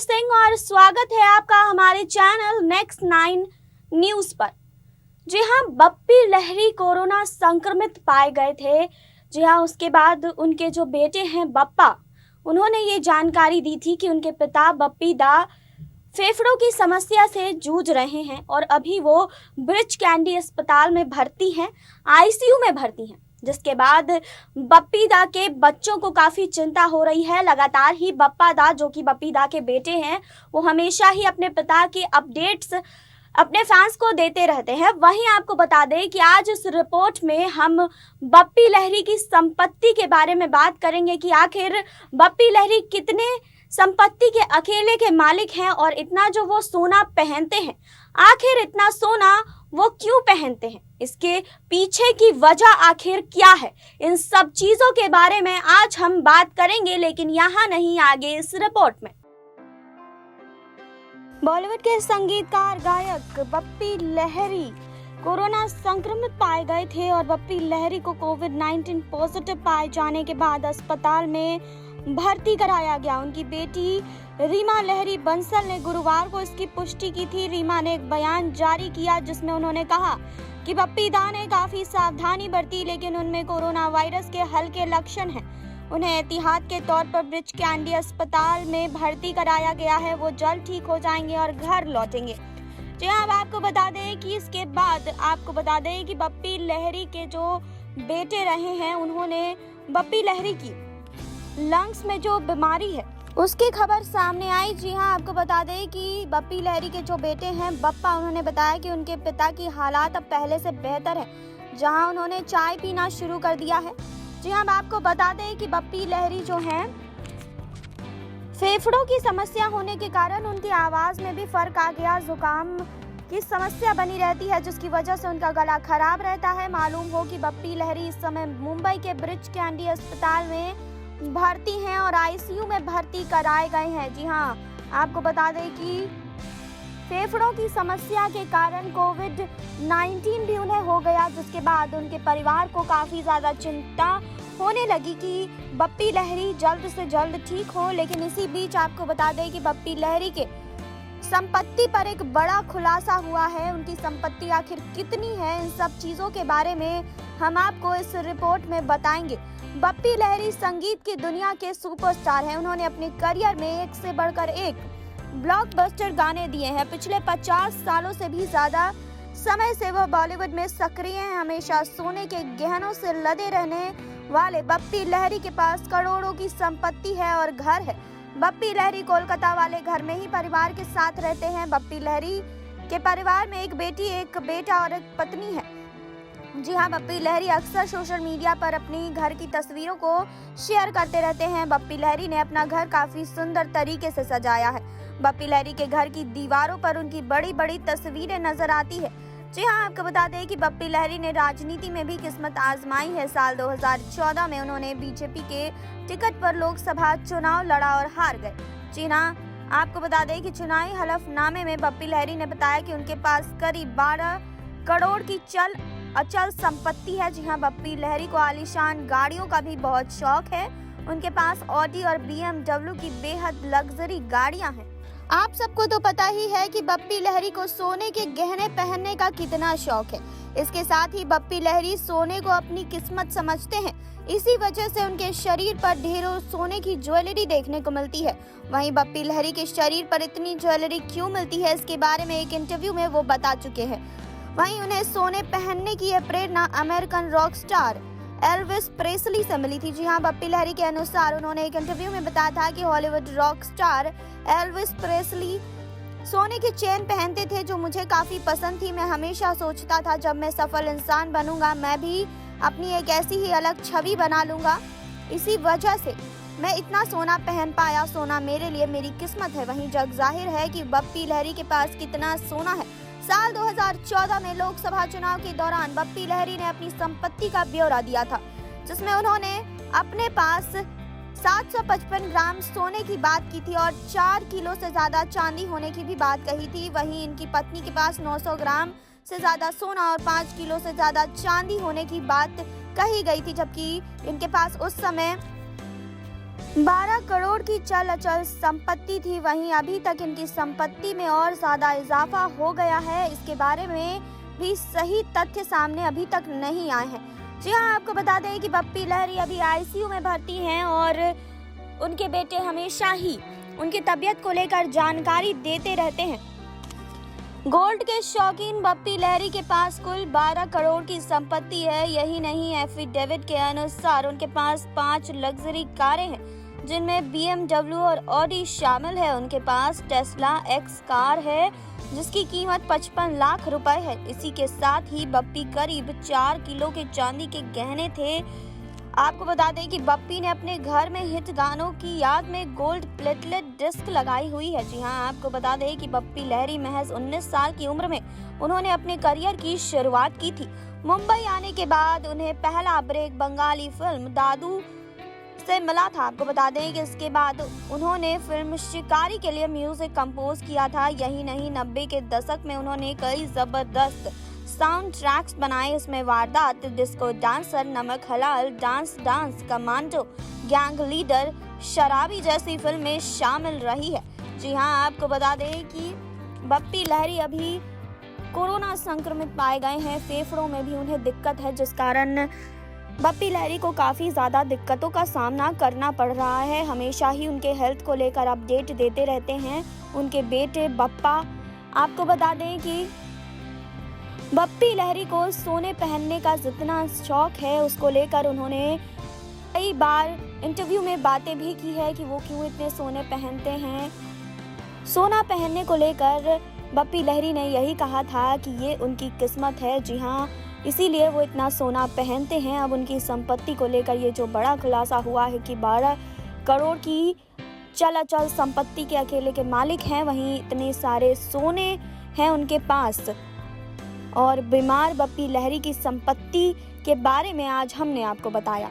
सिंह और स्वागत है आपका हमारे चैनल नेक्स्ट 9 न्यूज पर। जी हाँ, बप्पी लहरी कोरोना संक्रमित पाए गए थे। जी हाँ, उसके बाद उनके जो बेटे हैं बप्पा, उन्होंने ये जानकारी दी थी कि उनके पिता बप्पी दा फेफड़ों की समस्या से जूझ रहे हैं और अभी वो ब्रिच कैंडी अस्पताल में भर्ती हैं, आईसीयू में भर्ती हैं। जिसके बाद बप्पी दा के बच्चों को काफ़ी चिंता हो रही है। लगातार ही बप्पा दा, जो कि बप्पी दा के बेटे हैं, वो हमेशा ही अपने पिता के अपडेट्स अपने फैंस को देते रहते हैं। वहीं आपको बता दें कि आज इस रिपोर्ट में हम बप्पी लहरी की संपत्ति के बारे में बात करेंगे कि आखिर बप्पी लहरी कितने संपत्ति के अकेले के मालिक हैं और इतना जो वो सोना पहनते हैं, आखिर इतना सोना वो क्यों पहनते हैं, इसके पीछे की वजह आखिर क्या है, इन सब चीजों के बारे में आज हम बात करेंगे। लेकिन यहाँ नहीं, आगे इस रिपोर्ट में। बॉलीवुड के संगीतकार गायक बप्पी लहरी कोरोना संक्रमित पाए गए थे और बप्पी लहरी को कोविड-19 पॉजिटिव पाए जाने के बाद अस्पताल में भर्ती कराया गया। उनकी बेटी रीमा लहरी बंसल ने गुरुवार को इसकी पुष्टि की थी। रीमा ने एक बयान जारी किया जिसमें उन्होंने कहा कि बप्पी दा ने काफी सावधानी बरती, लेकिन उनमें कोरोना वायरस के हल्के लक्षण हैं। उन्हें एहतियात के तौर पर ब्रिच कैंडी अस्पताल में भर्ती कराया गया है। वो जल्द ठीक हो जाएंगे और घर लौटेंगे। जी हाँ, अब आपको बता दें कि इसके बाद कि बप्पी लहरी के जो बेटे रहे हैं, उन्होंने बप्पी लहरी की लंग्स में जो बीमारी है उसकी खबर सामने आई। जी हाँ, आपको बता दें कि बप्पी लहरी के जो बेटे हैं बप्पा, उन्होंने बताया कि उनके पिता की हालात अब पहले से बेहतर है, जहां उन्होंने चाय पीना शुरू कर दिया है। जी हाँ, आपको बता दें कि बप्पी लहरी जो हैं, फेफड़ों की समस्या होने के कारण उनकी आवाज में भी फर्क आ गया। जुकाम की समस्या बनी रहती है, जिसकी वजह से उनका गला खराब रहता है। मालूम हो कि बप्पी लहरी इस समय मुंबई के ब्रिच कैंडी अस्पताल में भर्ती हैं और आईसीयू में भर्ती कराए गए हैं। जी हाँ, आपको बता दें कि फेफड़ों की समस्या के कारण कोविड-19 भी उन्हें हो गया, जिसके बाद उनके परिवार को काफ़ी ज़्यादा चिंता होने लगी कि बप्पी लहरी जल्द से जल्द ठीक हो। लेकिन इसी बीच आपको बता दें कि बप्पी लहरी के संपत्ति पर एक बड़ा खुलासा हुआ है। उनकी संपत्ति आखिर कितनी है, इन सब चीज़ों के बारे में हम आपको इस रिपोर्ट में बताएंगे। बप्पी लहरी संगीत की दुनिया के सुपरस्टार हैं। उन्होंने अपने करियर में एक से बढ़कर एक ब्लॉकबस्टर गाने दिए हैं। पिछले 50 सालों से भी ज्यादा समय से वो बॉलीवुड में सक्रिय हैं। हमेशा सोने के गहनों से लदे रहने वाले बप्पी लहरी के पास करोड़ों की संपत्ति है और घर है। बप्पी लहरी कोलकाता वाले घर में ही परिवार के साथ रहते हैं। बप्पी लहरी के परिवार में एक बेटी, एक बेटा और एक पत्नी है। जी हाँ, बप्पी लहरी अक्सर सोशल मीडिया पर अपनी घर की तस्वीरों को शेयर करते रहते हैं। बप्पी लहरी ने अपना घर काफी सुंदर तरीके से सजाया है। बप्पी लहरी के घर की दीवारों पर उनकी बड़ी बड़ी तस्वीरें नजर आती है। जी हाँ, आपको बता दें कि बप्पी लहरी ने राजनीति में भी किस्मत आजमाई है। साल 2014 में उन्होंने बीजेपी के टिकट पर लोकसभा चुनाव लड़ा और हार गए। जी हाँ, आपको बता दें कि चुनावी हलफनामे में बप्पी लहरी ने बताया कि उनके पास करीब 12 करोड़ की अचल संपत्ति है। जी हाँ, बप्पी लहरी को आलीशान गाड़ियों का भी बहुत शौक है। उनके पास ऑडी और BMW की बेहद लग्जरी गाड़ियां हैं। आप सबको तो पता ही है कि बप्पी लहरी को सोने के गहने पहनने का कितना शौक है। इसके साथ ही बप्पी लहरी सोने को अपनी किस्मत समझते हैं। इसी वजह से उनके शरीर पर ढेरों सोने की ज्वेलरी देखने को मिलती है। वहीं बप्पी लहरी के शरीर पर इतनी ज्वेलरी क्यों मिलती है, इसके बारे में एक इंटरव्यू में वो बता चुके हैं। वहीं उन्हें सोने पहनने की यह प्रेरणा American rock star Elvis Presley से मिली थी। जी हाँ, बप्पी लहरी के अनुसार उन्होंने एक इंटरव्यू में बताया था कि Hollywood rock star Elvis Presley सोने की चेन पहनते थे, जो मुझे काफी पसंद थी। मैं हमेशा सोचता था जब मैं सफल इंसान बनूंगा, मैं भी अपनी एक ऐसी ही अलग छवि बना लूंगा। इसी वजह से मैं इतना सोना पहन पाया। सोना मेरे लिए मेरी किस्मत है। वहीं जग जाहिर है कि बप्पी लहरी के पास कितना सोना है। साल 2014 में लोकसभा चुनाव के दौरान बप्पी लहरी ने अपनी संपत्ति का ब्यौरा दिया था, जिसमें उन्होंने अपने पास 755 ग्राम सोने की बात की थी और 4 किलो से ज्यादा चांदी होने की भी बात कही थी। वहीं इनकी पत्नी के पास 900 ग्राम से ज्यादा सोना और 5 किलो से ज्यादा चांदी होने की बात कही गई थी, जबकि इनके पास उस समय 12 करोड़ की चल अचल संपत्ति थी, वहीं अभी तक इनकी संपत्ति में और ज्यादा इजाफा हो गया है। इसके बारे में भी सही तथ्य सामने अभी तक नहीं आए हैं। जी हाँ, आपको बता दें कि बप्पी लहरी अभी आईसीयू में भर्ती हैं और उनके बेटे हमेशा ही उनकी तबीयत को लेकर जानकारी देते रहते हैं। गोल्ड के शौकीन बप्पी लहरी के पास कुल 12 करोड़ की संपत्ति है। यही नहीं, एफिडेविट के अनुसार उनके पास 5 लग्जरी कारें हैं, जिनमें BMW और ऑडी शामिल है। उनके पास टेस्ला एक्स कार है, जिसकी कीमत 55 लाख रुपए है। इसी के साथ ही बप्पी करीब 4 किलो के चांदी के गहने थे। आपको बता दें कि बप्पी ने अपने घर में हिट गानों की याद में गोल्ड प्लेटलेट डिस्क लगाई हुई है। जी हाँ, आपको बता दें कि बप्पी लहरी महज 19 साल की उम्र में उन्होंने अपने करियर की शुरुआत की थी। मुंबई आने के बाद उन्हें पहला ब्रेक बंगाली फिल्म दादू से मिला था। आपको बता दें कि इसके बाद उन्होंने फिल्म शिकारी के लिए म्यूजिक कंपोज किया था। यही नहीं, 90 के दशक में उन्होंने कई जबरदस्त साउंड ट्रैक्स बनाए। इसमें वारदात, डिस्को डांसर, नमक हलाल, डांस कमांडो, गैंग लीडर, शराबी जैसी फिल्में शामिल रही है। जी हाँ, आपको बता दें कि बप्पी लहरी अभी कोरोना संक्रमित पाए गए हैं। फेफड़ों में भी उन्हें दिक्कत है, जिस कारण बप्पी लहरी को काफ़ी ज़्यादा दिक्कतों का सामना करना पड़ रहा है। हमेशा ही उनके हेल्थ को लेकर अपडेट देते रहते हैं उनके बेटे बप्पा। आपको बता दें कि बप्पी लहरी को सोने पहनने का जितना शौक है, उसको लेकर उन्होंने कई बार इंटरव्यू में बातें भी की है कि वो क्यों इतने सोने पहनते हैं। सोना पहनने को लेकर बप्पी लहरी ने यही कहा था कि ये उनकी किस्मत है। जी हाँ, इसीलिए वो इतना सोना पहनते हैं। अब उनकी संपत्ति को लेकर ये जो बड़ा खुलासा हुआ है कि 12 करोड़ की चल अचल संपत्ति के अकेले के मालिक हैं, वहीं इतने सारे सोने हैं उनके पास। और बीमार बप्पी लहरी की संपत्ति के बारे में आज हमने आपको बताया।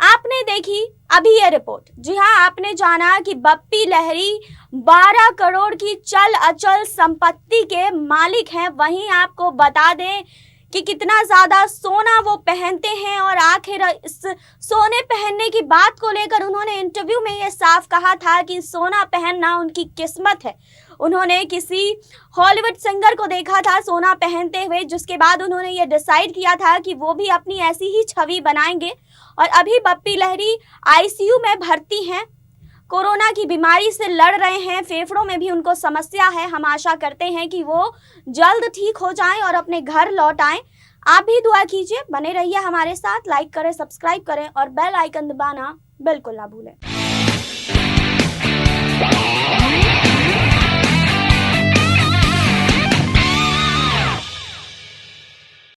आपने देखी अभी ये रिपोर्ट। जी हाँ, आपने जाना कि बप्पी लहरी 12 करोड़ की चल अचल संपत्ति के मालिक हैं। वहीं आपको बता दें कि कितना ज्यादा सोना वो पहनते हैं और आखिर इस सोने पहनने की बात को लेकर उन्होंने इंटरव्यू में ये साफ कहा था कि सोना पहनना उनकी किस्मत है। उन्होंने किसी हॉलीवुड सिंगर को देखा था सोना पहनते हुए, जिसके बाद उन्होंने ये डिसाइड किया था कि वो भी अपनी ऐसी ही छवि बनाएंगे। और अभी बप्पी लहरी आईसीयू में भर्ती हैं, कोरोना की बीमारी से लड़ रहे हैं, फेफड़ों में भी उनको समस्या है। हम आशा करते हैं कि वो जल्द ठीक हो जाएं और अपने घर लौट आएं। आप भी दुआ कीजिए, बने रहिए हमारे साथ, लाइक करें, सब्सक्राइब करें और बेल आइकन दबाना बिल्कुल ना भूलें।